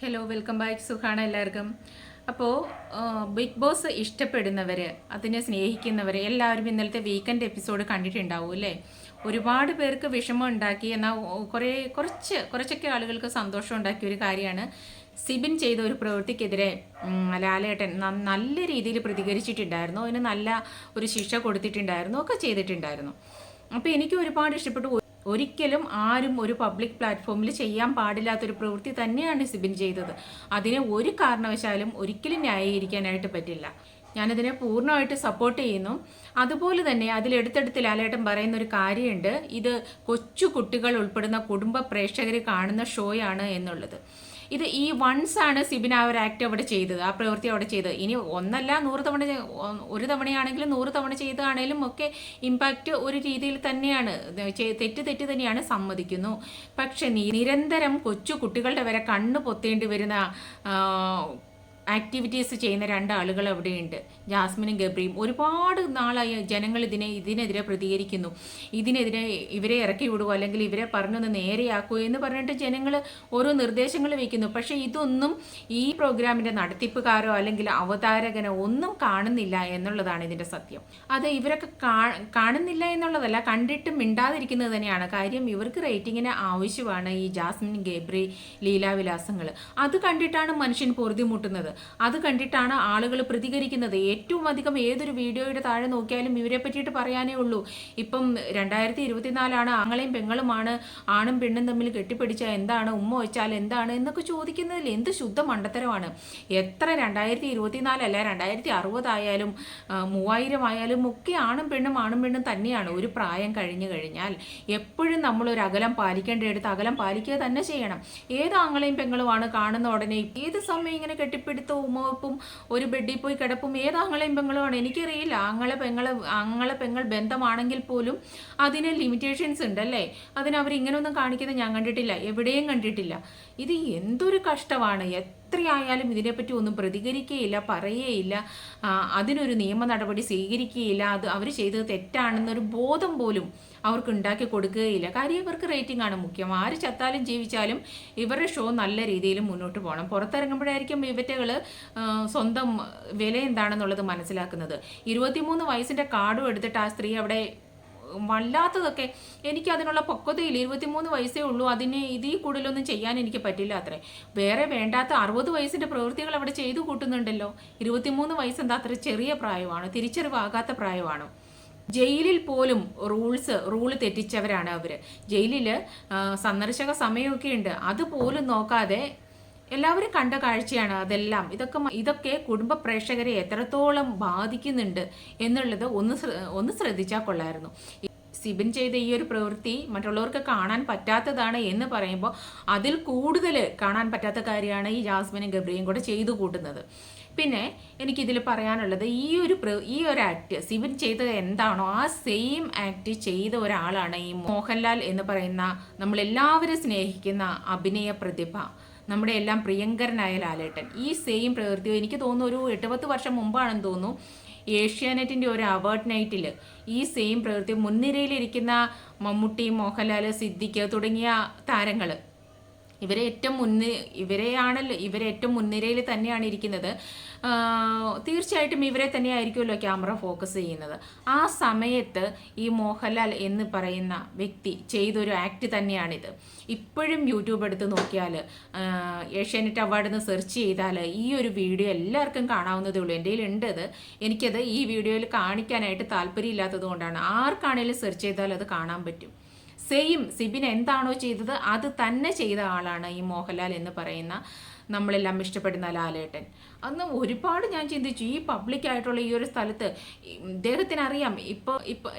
Hello, welcome back. സുഖാണ് എല്ലാവർക്കും. അപ്പോൾ ബിഗ് ബോസ് ഇഷ്ടപ്പെടുന്നവർ, അതിനെ സ്നേഹിക്കുന്നവർ എല്ലാവരും ഇന്നലത്തെ വീക്കെൻഡ് എപ്പിസോഡ് കണ്ടിട്ടുണ്ടാവും അല്ലേ? ഒരുപാട് പേർക്ക് വിഷമം ഉണ്ടാക്കി, എന്നാൽ കുറച്ചൊക്കെ ആളുകൾക്ക് സന്തോഷം ഉണ്ടാക്കിയ ഒരു കാര്യമാണ് സിബിൻ ചെയ്ത ഒരു പ്രവൃത്തിക്കെതിരെ ലാലേട്ടൻ നല്ല രീതിയിൽ പ്രതികരിച്ചിട്ടുണ്ടായിരുന്നു. അതിന് നല്ല ഒരു ശിക്ഷ കൊടുത്തിട്ടുണ്ടായിരുന്നു, ഒക്കെ ചെയ്തിട്ടുണ്ടായിരുന്നു. അപ്പോൾ എനിക്ക് ഒരുപാട് ഇഷ്ടപ്പെട്ടു. ഒരിക്കലും ആരും ഒരു പബ്ലിക് പ്ലാറ്റ്ഫോമിൽ ചെയ്യാൻ പാടില്ലാത്തൊരു പ്രവൃത്തി തന്നെയാണ് സിബിൻ ചെയ്തത്. അതിനെ ഒരു കാരണവശാലും ഒരിക്കലും ന്യായീകരിക്കാനായിട്ട് പറ്റില്ല. ഞാനതിനെ പൂർണ്ണമായിട്ട് സപ്പോർട്ട് ചെയ്യുന്നു. അതുപോലെ തന്നെ അതിലെടുത്തെടുത്ത് ലാലേട്ടൻ പറയുന്ന ഒരു കാര്യമുണ്ട്, ഇത് കൊച്ചു കുട്ടികൾ ഉൾപ്പെടുന്ന കുടുംബ പ്രേക്ഷകർ കാണുന്ന ഷോയാണ് എന്നുള്ളത്. ഇത് ഈ വൺസ് ആണ് സിബിൻ ആ ഒരു ആക്ട് അവിടെ ചെയ്തത്, ആ പ്രവൃത്തി അവിടെ ചെയ്തത്. ഇനി ഒന്നല്ല 100 തവണ, ഒരു തവണയാണെങ്കിലും 100 തവണ ചെയ്തതാണേലും ഒക്കെ ഇമ്പാക്റ്റ് ഒരു രീതിയിൽ തന്നെയാണ്. തെറ്റ് തന്നെയാണ്, സമ്മതിക്കുന്നു. പക്ഷെ നിരന്തരം കൊച്ചു കുട്ടികളുടെ വരെ കണ്ണ് പൊത്തേണ്ടി വരുന്ന ആക്ടിവിറ്റീസ് ചെയ്യുന്ന രണ്ടാളുകൾ അവിടെയുണ്ട്, ജാസ്മിനും ഗബ്രിയും. ഒരുപാട് നാളായി ജനങ്ങൾ ഇതിനെതിരെ പ്രതികരിക്കുന്നു. ഇതിനെതിരെ ഇവരെ ഇറക്കി വിടുക, അല്ലെങ്കിൽ ഇവരെ പറഞ്ഞൊന്ന് നേരെയാക്കുക എന്ന് പറഞ്ഞിട്ട് ജനങ്ങൾ ഓരോ നിർദ്ദേശങ്ങൾ വയ്ക്കുന്നു. പക്ഷേ ഇതൊന്നും ഈ പ്രോഗ്രാമിൻ്റെ നടത്തിപ്പുകാരോ അല്ലെങ്കിൽ അവതാരകനോ ഒന്നും കാണുന്നില്ല എന്നുള്ളതാണ് ഇതിൻ്റെ സത്യം. അത് ഇവരൊക്കെ കാണുന്നില്ല എന്നുള്ളതല്ല, കണ്ടിട്ട് മിണ്ടാതിരിക്കുന്നത് തന്നെയാണ് കാര്യം. ഇവർക്ക് റേറ്റിങ്ങിന് ആവശ്യമാണ് ഈ ജാസ്മിൻ ഗബ്രി ലീലാവിലാസങ്ങൾ. അത് കണ്ടിട്ടാണ് മനുഷ്യൻ പൊറുതിമുട്ടുന്നത്, അത് കണ്ടിട്ടാണ് ആളുകൾ പ്രതികരിക്കുന്നത്. ഏറ്റവും അധികം ഏതൊരു വീഡിയോയുടെ താഴെ നോക്കിയാലും ഇവരെ പറ്റിയിട്ട് പറയാനേ ഉള്ളൂ. ഇപ്പം 2024 ആങ്ങളെയും പെങ്ങളുമാണ്, ആണും പെണ്ണും തമ്മിൽ കെട്ടിപ്പിടിച്ച എന്താണ്, ഉമ്മ വെച്ചാൽ എന്താണ് എന്നൊക്കെ ചോദിക്കുന്നതിൽ എന്ത് ശുദ്ധ മണ്ടത്തരമാണ്. എത്ര 2024 അല്ല, 2060 ആയാലും 3000 ആയാലും ഒക്കെ ആണും പെണ്ണും തന്നെയാണ്. ഒരു പ്രായം കഴിഞ്ഞു കഴിഞ്ഞാൽ എപ്പോഴും നമ്മളൊരു അകലം പാലിക്കേണ്ടടുത്ത് അകലം പാലിക്കുക തന്നെ ചെയ്യണം. ഏത് ആങ്ങളെയും പെങ്ങളുമാണ് കാണുന്ന ഉടനെ ഏത് സമയം ഇങ്ങനെ കെട്ടിപ്പിടുത്ത ഉമ്മവപ്പും ഒരു ബെഡിൽ പോയി കിടപ്പും ഏത് ആങ്ങളെയും പെങ്ങളുമാണ് എനിക്കറിയില്ല. ആങ്ങളെ പെങ്ങൾ ബന്ധമാണെങ്കിൽ പോലും അതിന് ലിമിറ്റേഷൻസ് ഉണ്ടല്ലേ. അതിനവർ ഇങ്ങനെയൊന്നും കാണിക്കുന്നത് ഞാൻ കണ്ടിട്ടില്ല, എവിടെയും കണ്ടിട്ടില്ല. ഇത് എന്തൊരു കഷ്ടമാണ്. എത്രയായാലും ഇതിനെപ്പറ്റി ഒന്നും പ്രതികരിക്കുകയില്ല, പറയുകയില്ല, അതിനൊരു നിയമ നടപടി സ്വീകരിക്കുകയില്ല. അത് അവർ ചെയ്തത് തെറ്റാണെന്നൊരു ബോധം പോലും അവർക്ക് ഉണ്ടാക്കി കൊടുക്കുകയില്ല. കാര്യം ഇവർക്ക് റേറ്റിംഗ് ആണ് മുഖ്യം. ആര് ചത്താലും ജീവിച്ചാലും ഇവരുടെ ഷോ നല്ല രീതിയിൽ മുന്നോട്ട് പോകണം. പുറത്തിറങ്ങുമ്പോഴായിരിക്കും ഇവറ്റകൾ സ്വന്തം വില എന്താണെന്നുള്ളത് മനസ്സിലാക്കുന്നത്. 23 വയസ്സിൻ്റെ കാർഡും എടുത്തിട്ട് ആ സ്ത്രീ അവിടെ വല്ലാത്തതൊക്കെ. എനിക്ക് അതിനുള്ള പക്വതയില്ല. 23 വയസ്സേ ഉള്ളൂ, അതിന് ഇതിൽ കൂടുതലൊന്നും ചെയ്യാൻ എനിക്ക് പറ്റില്ല അത്രേ. വേറെ വേണ്ടാത്ത 60 വയസ്സിൻ്റെ പ്രവൃത്തികൾ അവിടെ ചെയ്തു കൂട്ടുന്നുണ്ടല്ലോ. 23 വയസ്സെന്താ അത്ര ചെറിയ പ്രായമാണ്, തിരിച്ചറിവാകാത്ത പ്രായമാണ്. ജയിലിൽ പോലും റൂള് തെറ്റിച്ചവരാണ് അവർ. ജയിലിൽ സന്ദർശക സമയമൊക്കെ ഉണ്ട്, അതുപോലും നോക്കാതെ എല്ലാവരും കണ്ട കാഴ്ചയാണ് അതെല്ലാം. ഇതൊക്കെ കുടുംബ പ്രേക്ഷകരെ എത്രത്തോളം ബാധിക്കുന്നുണ്ട് എന്നുള്ളത് ഒന്ന് ശ്രദ്ധിച്ചാൽ കൊള്ളായിരുന്നു. സിബിൻ ചെയ്ത ഈ ഒരു പ്രവൃത്തി മറ്റുള്ളവർക്ക് കാണാൻ പറ്റാത്തതാണ് എന്ന് പറയുമ്പോൾ അതിൽ കൂടുതൽ കാണാൻ പറ്റാത്ത കാര്യമാണ് ഈ ജാസ്മിനും ഗബ്രിയും കൂടെ ചെയ്തു കൂട്ടുന്നത്. പിന്നെ എനിക്കിതിൽ പറയാനുള്ളത്, ഈ ഒരു ആക്ട് സിബിൻ ചെയ്തത് എന്താണോ ആ സെയിം ആക്ട് ചെയ്ത ഒരാളാണ് ഈ മോഹൻലാൽ എന്ന് പറയുന്ന നമ്മളെല്ലാവരും സ്നേഹിക്കുന്ന അഭിനയ പ്രതിഭ, നമ്മുടെ എല്ലാം പ്രിയങ്കരനായ ലാലേട്ടൻ. ഈ സെയിം പ്രവൃത്തി എനിക്ക് തോന്നുന്നു ഒരു 8-10 വർഷം മുമ്പാണെന്ന് തോന്നുന്നു ഏഷ്യാനെറ്റിൻ്റെ ഒരു അവാർഡ് നൈറ്റിൽ ഈ സെയിം പ്രവൃത്തി മുൻനിരയിലിരിക്കുന്ന മമ്മൂട്ടി, മോഹൻലാൽ, സിദ്ദിഖ് തുടങ്ങിയ താരങ്ങൾ ഇവരെ ഏറ്റവും മുൻനിരയിൽ തന്നെയാണ് ഇരിക്കുന്നത്. തീർച്ചയായിട്ടും ഇവരെ തന്നെയായിരിക്കുമല്ലോ ക്യാമറ ഫോക്കസ് ചെയ്യുന്നത്. ആ സമയത്ത് ഈ മോഹൻലാൽ എന്ന് പറയുന്ന വ്യക്തി ചെയ്തൊരു ആക്ട് തന്നെയാണിത്. ഇപ്പോഴും യൂട്യൂബ് എടുത്ത് നോക്കിയാൽ ഏഷ്യാനെറ്റ് അവാർഡിൽ നിന്ന് സെർച്ച് ചെയ്താൽ ഈ ഒരു വീഡിയോ എല്ലാവർക്കും കാണാവുന്നതേ ഉള്ളൂ. എൻ്റെ കയ്യിലുണ്ട് അത്. എനിക്കത് ഈ വീഡിയോയിൽ കാണിക്കാനായിട്ട് താല്പര്യമില്ലാത്തത് കൊണ്ടാണ്. ആർക്കാണേലും സെർച്ച് ചെയ്താൽ അത് കാണാൻ പറ്റും. സെയിം സിബിൻ എന്താണോ ചെയ്തത് അത് തന്നെ ചെയ്ത ആളാണ് ഈ മോഹൻലാൽ എന്ന് പറയുന്ന നമ്മളെല്ലാം ഇഷ്ടപ്പെടുന്ന ലാലേട്ടൻ. അന്ന് ഒരുപാട് ഞാൻ ചിന്തിച്ചു, ഈ പബ്ലിക്കായിട്ടുള്ള ഈ ഒരു സ്ഥലത്ത് ഇദ്ദേഹത്തിന് അറിയാം. ഇപ്പോൾ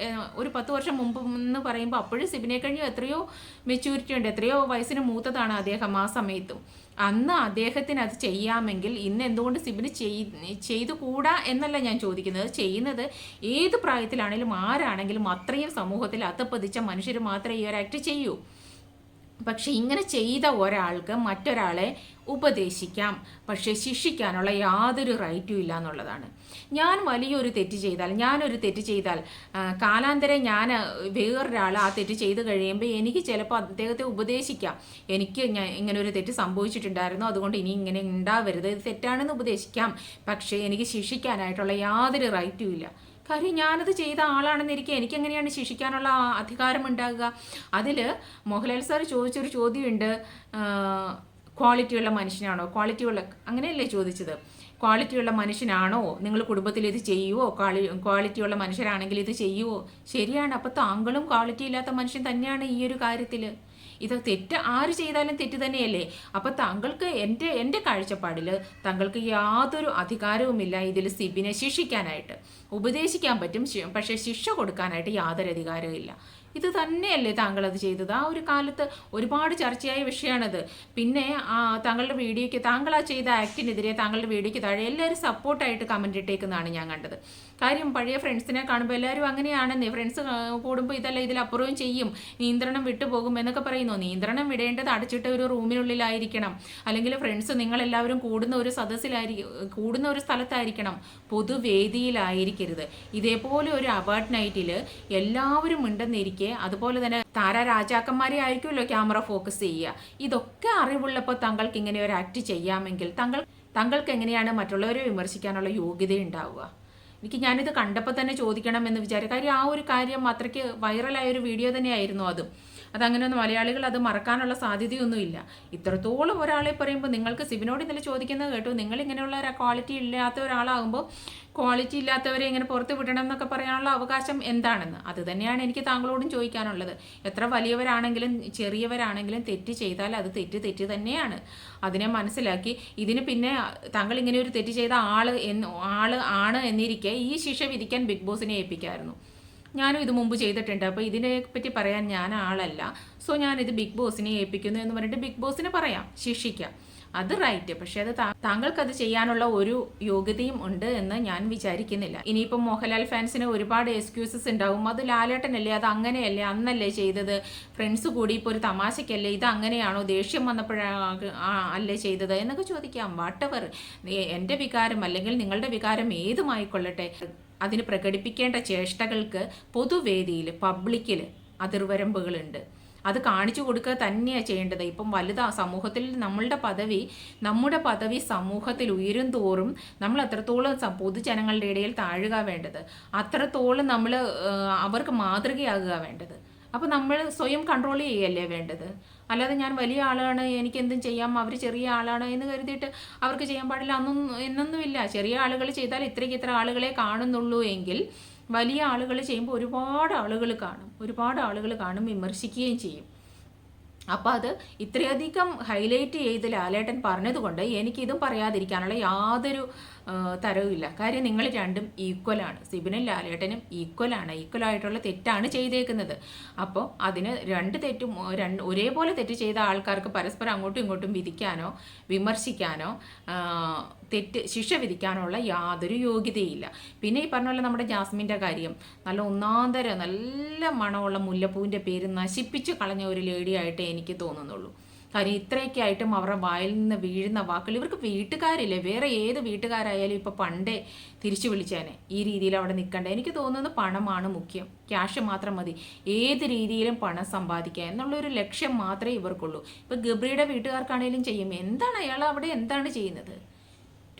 ഒരു 10 വർഷം മുമ്പ് എന്ന് പറയുമ്പോൾ അപ്പോഴും സിബിനെ കഴിഞ്ഞു എത്രയോ മെച്യൂരിറ്റി ഉണ്ട്, എത്രയോ വയസ്സിന് മൂത്തതാണ് അദ്ദേഹം ആ സമയത്തും. അന്ന് അദ്ദേഹത്തിന് അത് ചെയ്യാമെങ്കിൽ ഇന്ന് എന്തുകൊണ്ട് സിബിന് ചെയ്തുകൂടാ എന്നല്ല ഞാൻ ചോദിക്കുന്നത്. ചെയ്യുന്നത് ഏത് പ്രായത്തിലാണെങ്കിലും ആരാണെങ്കിലും അത്രയും സമൂഹത്തിൽ അത്തപ്പതിച്ച മനുഷ്യർ മാത്രമേ ഈ ഒരു ആക്ട് ചെയ്യൂ. പക്ഷെ ഇങ്ങനെ ചെയ്ത ഒരാൾക്ക് മറ്റൊരാളെ ഉപദേശിക്കാം, പക്ഷേ ശിക്ഷിക്കാനുള്ള യാതൊരു റൈറ്റും ഇല്ല എന്നുള്ളതാണ്. ഞാൻ വലിയൊരു തെറ്റ് ചെയ്താൽ, ഞാനൊരു തെറ്റ് ചെയ്താൽ കാലാന്തരം ഞാൻ വേറൊരാൾ ആ തെറ്റ് ചെയ്ത് കഴിയുമ്പോൾ എനിക്ക് ചിലപ്പോൾ അദ്ദേഹത്തെ ഉപദേശിക്കാം. ഞാൻ ഇങ്ങനെ ഒരു തെറ്റ് സംഭവിച്ചിട്ടുണ്ടായിരുന്നു, അതുകൊണ്ട് ഇനി ഇങ്ങനെ ഉണ്ടാവരുത്, ഇത് തെറ്റാണെന്ന് ഉപദേശിക്കാം. പക്ഷേ എനിക്ക് ശിക്ഷിക്കാനായിട്ടുള്ള യാതൊരു റൈറ്റും ഇല്ല. കാര്യം ഞാനത് ചെയ്ത ആളാണെന്നിരിക്കെ എനിക്കെങ്ങനെയാണ് ശിക്ഷിക്കാനുള്ള അധികാരം ഉണ്ടാകുക? അതിൽ മോഹൻലാൽ സാർ ചോദിച്ചൊരു ചോദ്യമുണ്ട്, ക്വാളിറ്റിയുള്ള മനുഷ്യനാണോ, ക്വാളിറ്റിയുള്ള, അങ്ങനെയല്ലേ ചോദിച്ചത്, ക്വാളിറ്റിയുള്ള മനുഷ്യനാണോ നിങ്ങൾ കുടുംബത്തിൽ ഇത് ചെയ്യുമോ, ക്വാളിറ്റിയുള്ള മനുഷ്യരാണെങ്കിൽ ഇത് ചെയ്യുമോ? ശരിയാണ്. അപ്പോൾ താങ്കളും ക്വാളിറ്റി ഇല്ലാത്ത മനുഷ്യൻ തന്നെയാണ് ഈ ഒരു കാര്യത്തിൽ. ഇത് തെറ്റ് ആര് ചെയ്താലും തെറ്റ് തന്നെയല്ലേ? അപ്പോൾ താങ്കൾക്ക് എൻ്റെ കാഴ്ചപ്പാടിൽ താങ്കൾക്ക് യാതൊരു അധികാരവുമില്ല ഇതിൽ സിബിനെ ശിക്ഷിക്കാനായിട്ട്. ഉപദേശിക്കാൻ പറ്റും, പക്ഷേ ശിക്ഷ കൊടുക്കാനായിട്ട് യാതൊരു അധികാരവും ഇല്ല. ഇത് തന്നെയല്ലേ താങ്കൾ അത് ചെയ്തത്? ആ ഒരു കാലത്ത് ഒരുപാട് ചർച്ചയായ വിഷയമാണത്. പിന്നെ താങ്കളുടെ വീഡിയോയ്ക്ക്, താങ്കൾ ആ ചെയ്ത ആക്ടിനെതിരെ താങ്കളുടെ വീഡിയോയ്ക്ക് താഴെ എല്ലാവരും സപ്പോർട്ടായിട്ട് കമൻറ്റ് ഇട്ടേക്കുന്നതാണ് ഞാൻ കണ്ടത്. കാര്യം പഴയ ഫ്രണ്ട്സിനെ കാണുമ്പോൾ എല്ലാവരും അങ്ങനെയാണെന്നേ, ഫ്രണ്ട്സ് കൂടുമ്പോൾ ഇതല്ല ഇതിലപ്പുറവും ചെയ്യും, നിയന്ത്രണം വിട്ടുപോകും എന്നൊക്കെ പറയുന്നു. നിയന്ത്രണം വിടേണ്ടത് അടച്ചിട്ട ഒരു റൂമിനുള്ളിലായിരിക്കണം, അല്ലെങ്കിൽ ഫ്രണ്ട്സ് നിങ്ങളെല്ലാവരും കൂടുന്ന ഒരു കൂടുന്ന ഒരു സ്ഥലത്തായിരിക്കണം, പൊതുവേദിയിലായിരിക്കരുത്. ഇതേപോലെ ഒരു അവാർഡ് നൈറ്റിൽ എല്ലാവരും ഉണ്ടെന്നിരിക്കെ, അതുപോലെ തന്നെ താരരാജാക്കന്മാരെ ആയിരിക്കുമല്ലോ ക്യാമറ ഫോക്കസ് ചെയ്യുക. ഇതൊക്കെ അറിവുള്ളപ്പോൾ താങ്കൾക്ക് ഇങ്ങനെ ഒരു ആക്ട് ചെയ്യാമെങ്കിൽ താങ്കൾക്ക് എങ്ങനെയാണ് മറ്റുള്ളവരെ വിമർശിക്കാനുള്ള യോഗ്യത ഉണ്ടാവുക? ഞാനിത് കണ്ടപ്പോൾ തന്നെ ചോദിക്കണം എന്ന് വിചാരിക്കും. കാര്യം ആ ഒരു കാര്യം അത്രയ്ക്ക് വൈറലായ ഒരു വീഡിയോ തന്നെയായിരുന്നു അതും. അതങ്ങനെയൊന്നും മലയാളികൾ അത് മറക്കാനുള്ള സാധ്യതയൊന്നുമില്ല. ഇത്രത്തോളം ഒരാളെ പറയുമ്പോൾ നിങ്ങൾക്ക് സിബിനോട് ഇന്നലെ ചോദിക്കുന്നത് കേട്ടു, നിങ്ങളിങ്ങനെയുള്ള ഒരു ക്വാളിറ്റി ഇല്ലാത്ത ഒരാളാകുമ്പോൾ ക്വാളിറ്റി ഇല്ലാത്തവരെ ഇങ്ങനെ പുറത്ത് വിടണം എന്നൊക്കെ പറയാനുള്ള അവകാശം എന്താണെന്ന്. അത് തന്നെയാണ് എനിക്ക് താങ്കളോടും ചോദിക്കാനുള്ളത്. എത്ര വലിയവരാണെങ്കിലും ചെറിയവരാണെങ്കിലും തെറ്റ് ചെയ്താൽ അത് തെറ്റ് തന്നെയാണ്. അതിനെ മനസ്സിലാക്കി ഇതിന് പിന്നെ താങ്കൾ ഇങ്ങനെ ഒരു തെറ്റ് ചെയ്ത ആള് ആണ് എന്നിരിക്കെ ഈ ശിക്ഷ വിധിക്കാൻ ബിഗ് ബോസിനെ ഏൽപ്പിക്കാമായിരുന്നു. ഞാനും ഇത് മുമ്പ് ചെയ്തിട്ടുണ്ട്, അപ്പോൾ ഇതിനെപ്പറ്റി പറയാൻ ഞാൻ ആളല്ല, സോ ഞാനിത് ബിഗ് ബോസിനെ ഏൽപ്പിക്കുന്നു എന്ന് പറഞ്ഞിട്ട് ബിഗ് ബോസിന് പറയാം, ശിക്ഷിക്കാം. അത് റൈറ്റ്. പക്ഷെ അത് താങ്കൾക്കത് ചെയ്യാനുള്ള ഒരു യോഗ്യതയും ഉണ്ട് എന്ന് ഞാൻ വിചാരിക്കുന്നില്ല. ഇനിയിപ്പം മോഹൻലാൽ ഫാൻസിന് ഒരുപാട് എക്സ്ക്യൂസസ് ഉണ്ടാവും. അത് ലാലേട്ടനല്ലേ, അത് അങ്ങനെയല്ലേ, അന്നല്ലേ ചെയ്തത്, ഫ്രണ്ട്സ് കൂടി ഇപ്പോൾ ഒരു തമാശയ്ക്കല്ലേ, ഇത് അങ്ങനെയാണോ, ദേഷ്യം വന്നപ്പോഴാണ് അല്ലേ ചെയ്തത് എന്നൊക്കെ ചോദിക്കാം. വാട്ടെവർ, എൻ്റെ വികാരം അല്ലെങ്കിൽ നിങ്ങളുടെ വികാരം ഏതുമായിക്കൊള്ളട്ടെ, അതിന് പ്രകടിപ്പിക്കേണ്ട ചേഷ്ടകൾക്ക് പൊതുവേദിയിൽ, പബ്ലിക്കിൽ അതിർവരമ്പുകളുണ്ട്. അത് കാണിച്ചു കൊടുക്കുക തന്നെയാണ് ചെയ്യേണ്ടത്. ഇപ്പം സമൂഹത്തിൽ നമ്മുടെ പദവി സമൂഹത്തിൽ ഉയരും തോറും നമ്മൾ അത്രത്തോളം പൊതുജനങ്ങളുടെ ഇടയിൽ താഴുക വേണ്ടത്, അത്രത്തോളം നമ്മൾ അവർക്ക് മാതൃകയാകുക വേണ്ടത്. അപ്പോൾ നമ്മൾ സ്വയം കൺട്രോൾ ചെയ്യല്ലേ വേണ്ടത്. അല്ലാതെ ഞാൻ വലിയ ആളാണ്, എനിക്ക് എന്തും ചെയ്യാം, അവർ ചെറിയ ആളാണ് എന്ന് കരുതിയിട്ട് അവർക്ക് ചെയ്യാൻ പാടില്ല എന്നൊന്നുമില്ല. ചെറിയ ആളുകൾ ചെയ്താൽ ഇത്ര ആളുകളെ കാണുന്നുള്ളൂ എങ്കിൽ വലിയ ആളുകൾ ചെയ്യുമ്പോൾ ഒരുപാട് ആളുകൾ കാണും, വിമർശിക്കുകയും ചെയ്യും. അപ്പോൾ അത് ഇത്രയധികം ഹൈലൈറ്റ് ചെയ്ത് ലാലേട്ടൻ പറഞ്ഞതുകൊണ്ട് എനിക്കിതും പറയാതിരിക്കാനുള്ള യാതൊരു തരവുമില്ല. കാര്യം നിങ്ങൾ രണ്ടും ഈക്വലാണ്, സിബിനും ലാലേട്ടനും ഈക്വലായിട്ടുള്ള തെറ്റാണ് ചെയ്തേക്കുന്നത്. അപ്പോൾ അതിന് ഒരേപോലെ തെറ്റ് ചെയ്ത ആൾക്കാർക്ക് പരസ്പരം അങ്ങോട്ടും ഇങ്ങോട്ടും വിധിക്കാനോ വിമർശിക്കാനോ ശിക്ഷ വിധിക്കാനുള്ള യാതൊരു യോഗ്യതയില്ല. പിന്നെ ഈ പറഞ്ഞ പോലെ നമ്മുടെ ജാസ്മിൻ്റെ കാര്യം, നല്ല ഒന്നാന്തരം നല്ല മണമുള്ള മുല്ലപ്പൂവിൻ്റെ പേര് നശിപ്പിച്ച് കളഞ്ഞ ഒരു ലേഡിയായിട്ടേ എനിക്ക് തോന്നുന്നുള്ളൂ. കാര്യം ഇത്രയൊക്കെ ആയിട്ടും അവരുടെ വായിൽ നിന്ന് വീഴുന്ന വാക്കുകൾ, ഇവർക്ക് വീട്ടുകാരില്ലേ, വേറെ ഏത് വീട്ടുകാരായാലും ഇപ്പോൾ പണ്ടേ തിരിച്ചു വിളിച്ചേനെ, ഈ രീതിയിൽ അവിടെ നിൽക്കണ്ട. എനിക്ക് തോന്നുന്നത് പണമാണ് മുഖ്യം, ക്യാഷ് മാത്രം മതി, ഏത് രീതിയിലും പണം സമ്പാദിക്കുക എന്നുള്ളൊരു ലക്ഷ്യം മാത്രമേ ഇവർക്കുള്ളൂ. ഇപ്പോൾ ഗബ്രിയുടെ വീട്ടുകാർക്കാണേലും ചെയ്യും. എന്താണ് അയാൾ അവിടെ എന്താണ് ചെയ്യുന്നത്?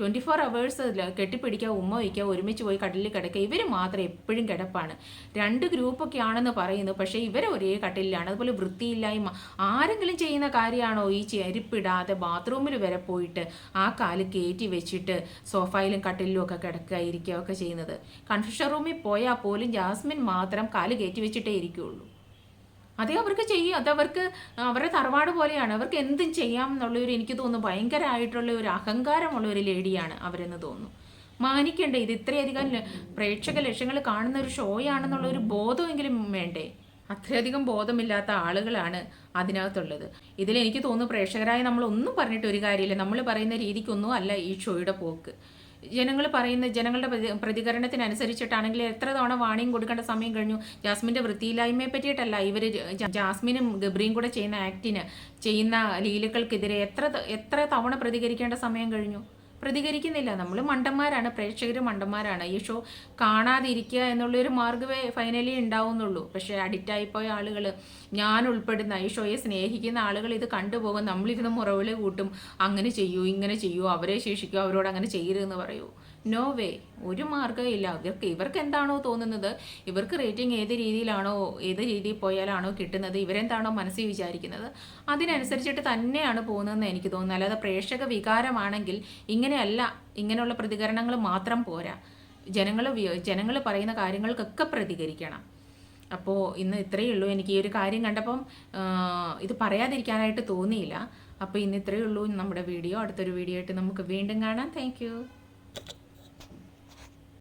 24 hours കെട്ടിപ്പിടിക്കുക, ഉമ്മ വയ്ക്കുക, ഒരുമിച്ച് പോയി കട്ടിലിൽ കിടക്കുക. ഇവർ മാത്രം എപ്പോഴും കിടപ്പാണ്. 2 ഗ്രൂപ്പൊക്കെ ആണെന്ന് പറയുന്നു, പക്ഷേ ഇവർ ഒരേ കട്ടിലാണ്. അതുപോലെ വൃത്തിയില്ലായ്മ ആരെങ്കിലും ചെയ്യുന്ന കാര്യമാണോ? ഈ ചെരുപ്പിടാതെ ബാത്റൂമിൽ വരെ പോയിട്ട് ആ കാല് കയറ്റി വെച്ചിട്ട് സോഫയിലും കട്ടിലിലും ഒക്കെ കിടക്കുക, ഇരിക്കുക ഒക്കെ ചെയ്യുന്നത്. കൺഫ്യൂഷൻ റൂമിൽ പോയാൽ പോലും ജാസ്മിൻ മാത്രം കാല് കയറ്റി വെച്ചിട്ടേ ഇരിക്കുകയുള്ളൂ. അതേ അവർക്ക് ചെയ്യും, അതവർക്ക് അവരുടെ തറവാട് പോലെയാണ്, അവർക്ക് എന്തും ചെയ്യാം എന്നുള്ളൊരു, എനിക്ക് തോന്നുന്നു ഭയങ്കരമായിട്ടുള്ള ഒരു അഹങ്കാരമുള്ള ഒരു ലേഡിയാണ് അവരെന്ന് തോന്നുന്നു. മാനിക്കണ്ടേ? ഇത് ഇത്രയധികം പ്രേക്ഷക ലക്ഷങ്ങൾ കാണുന്ന ഒരു ഷോയാണെന്നുള്ള ഒരു ബോധമെങ്കിലും വേണ്ടേ? അത്രയധികം ബോധമില്ലാത്ത ആളുകളാണ് അതിനകത്തുള്ളത്. ഇതിലെനിക്ക് തോന്നുന്നു പ്രേക്ഷകരായ നമ്മളൊന്നും പറഞ്ഞിട്ട് ഒരു കാര്യമില്ല. നമ്മൾ പറയുന്ന രീതിക്കൊന്നും അല്ല ഈ ഷോയുടെ പോക്ക്. ജനങ്ങൾ പറയുന്ന ജനങ്ങളുടെ പ്രതികരണത്തിനനുസരിച്ചിട്ടാണെങ്കിൽ എത്ര തവണ വാണിംഗ് കൊടുക്കേണ്ട സമയം കഴിഞ്ഞു. ജാസ്മിൻ്റെ വൃത്തിയില്ലായ്മയെ പറ്റിയിട്ടല്ല, ഇവർ ജാസ്മിനും ഗബ്രിയും കൂടെ ചെയ്യുന്ന ലീലകൾക്കെതിരെ എത്ര തവണ പ്രതികരിക്കേണ്ട സമയം കഴിഞ്ഞു. പ്രതികരിക്കുന്നില്ല. നമ്മൾ മണ്ടന്മാരാണ്, പ്രേക്ഷകർ മണ്ടന്മാരാണ്. ഈ ഷോ കാണാതിരിക്കുക എന്നുള്ളൊരു മാർഗ്ഗമേ ഫൈനലി ഉണ്ടാവുന്നുള്ളൂ. പക്ഷേ അഡിക്റ്റായിപ്പോയ ആളുകൾ, ഞാൻ ഉൾപ്പെടുന്ന ഈ ഷോയെ സ്നേഹിക്കുന്ന ആളുകൾ ഇത് കണ്ടുപോകും. നമ്മളിരുന്ന് മുറവിളി കൂട്ടും, അങ്ങനെ ചെയ്യൂ, ഇങ്ങനെ ചെയ്യൂ, അവരെ ശിക്ഷിക്കൂ, അവരോട് അങ്ങനെ ചെയ്യരുതെന്ന് പറയൂ. നോ വേ, ഒരു മാർഗ്ഗവും ഇല്ല. ഇവർക്ക് എന്താണോ തോന്നുന്നത്, ഇവർക്ക് റേറ്റിംഗ് ഏത് രീതിയിൽ പോയാലാണോ കിട്ടുന്നത്, ഇവരെന്താണോ മനസ്സിൽ വിചാരിക്കുന്നത്, അതിനനുസരിച്ചിട്ട് തന്നെയാണ് പോകുന്നതെന്ന് എനിക്ക് തോന്നുന്നത്. അല്ലാതെ പ്രേക്ഷക വികാരമാണെങ്കിൽ ഇങ്ങനെയല്ല, ഇങ്ങനെയുള്ള പ്രതികരണങ്ങൾ മാത്രം പോരാ. ജനങ്ങൾ പറയുന്ന കാര്യങ്ങൾക്കൊക്കെ പ്രതികരിക്കണം. അപ്പോൾ ഇന്ന് ഇത്രയേ ഉള്ളൂ. എനിക്ക് ഈ ഒരു കാര്യം കണ്ടപ്പം ഇത് പറയാതിരിക്കാനായിട്ട് തോന്നിയില്ല. അപ്പോൾ ഇന്ന് ഇത്രയേ ഉള്ളൂ നമ്മുടെ വീഡിയോ. അടുത്തൊരു വീഡിയോ ആയിട്ട് നമുക്ക് വീണ്ടും കാണാം. താങ്ക്